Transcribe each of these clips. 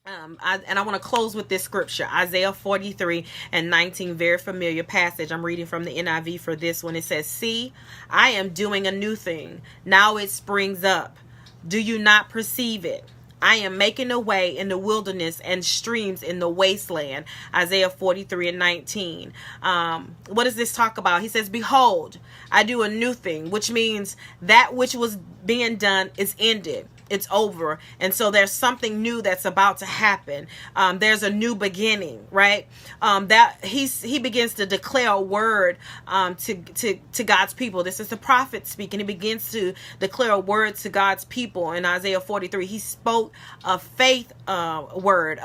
I want to close with this scripture, Isaiah 43:19, very familiar passage. I'm reading from the NIV for this one. It says, "See, I am doing a new thing. Now it springs up. Do you not perceive it? I am making a way in the wilderness and streams in the wasteland." Isaiah 43:19. What does this talk about? He says, "Behold, I do a new thing," which means that which was being done is ended. It's over. And so there's something new that's about to happen. There's a new beginning, right? That he begins to declare a word to God's people. This is the prophet speaking. He begins to declare a word to God's people. In Isaiah 43, he spoke a faith word.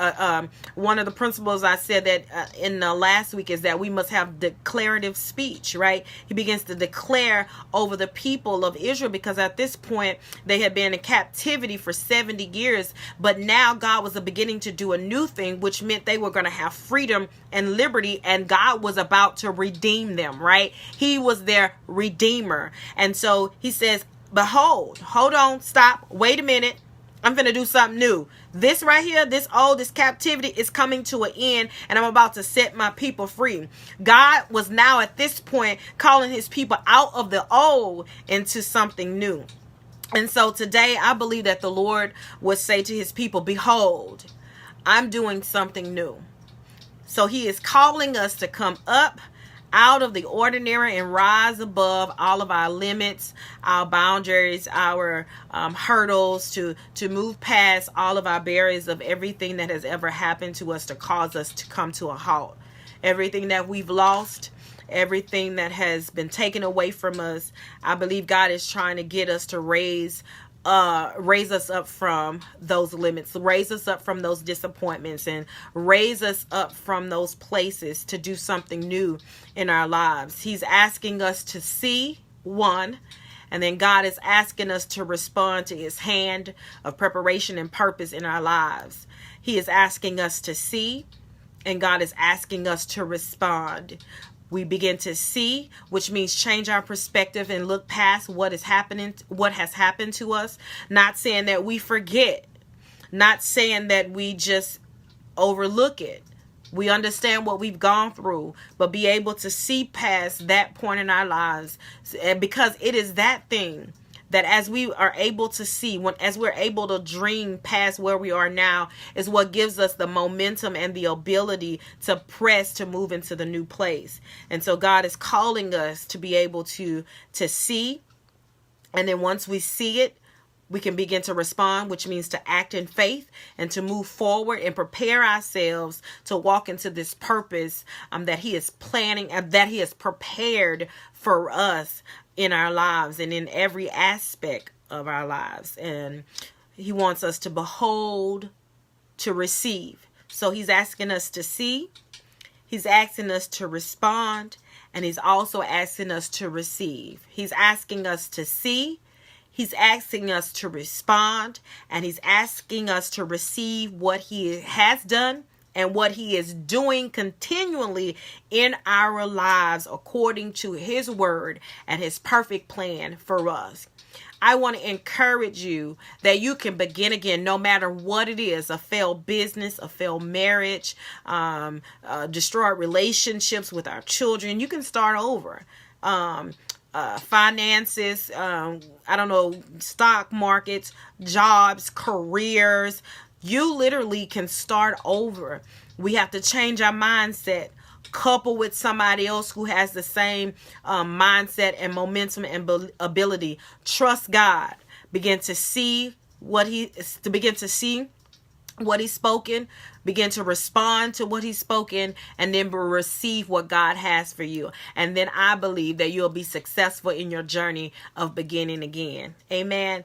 One of the principles I said that in the last week is that we must have declarative speech, right? He begins to declare over the people of Israel, because at this point they had been in captivity for 70 years, but now God was beginning to do a new thing, which meant they were going to have freedom and liberty, and God was about to redeem them, right? He was their redeemer. And so he says, "Behold, hold on, stop, wait a minute. I'm going to do something new. This right here, this captivity is coming to an end, and I'm about to set my people free." God was now at this point calling his people out of the old into something new. And so today I believe that the Lord would say to his people, "Behold, I'm doing something new." So he is calling us to come up out of the ordinary and rise above all of our limits, our boundaries, our hurdles, to move past all of our barriers of everything that has ever happened to us to cause us to come to a halt. Everything that we've lost, everything that has been taken away from us, I believe God is trying to get us to raise us up from those limits, raise us up from those disappointments, and raise us up from those places to do something new in our lives. He's asking us to see, one, and then God is asking us to respond to his hand of preparation and purpose in our lives. He is asking us to see, and God is asking us to respond. We begin to see, which means change our perspective and look past what is happening, what has happened to us. Not saying that we forget, not saying that we just overlook it. We understand what we've gone through, but be able to see past that point in our lives, because it is that thing that as we are able to see, as we're able to dream past where we are now, is what gives us the momentum and the ability to press to move into the new place. And so God is calling us to be able to see. And then once we see it, we can begin to respond, which means to act in faith and to move forward and prepare ourselves to walk into this purpose that he is planning and that he has prepared for us in our lives and in every aspect of our lives. And he wants us to behold, to receive. So he's asking us to see, he's asking us to respond, and he's also asking us to receive. He's asking us to see, he's asking us to respond, and he's asking us to receive what he has done and what he is doing continually in our lives according to his word and his perfect plan for us. I want to encourage you that you can begin again, no matter what it is: a failed business, a failed marriage, destroyed relationships with our children. You can start over. Finances, stock markets, jobs, careers. You literally can start over. We have to change our mindset, couple with somebody else who has the same mindset and momentum and ability. Trust God. Begin to see what he's spoken, begin to respond to what he's spoken, and then receive what God has for you. And then I believe that you'll be successful in your journey of beginning again. Amen.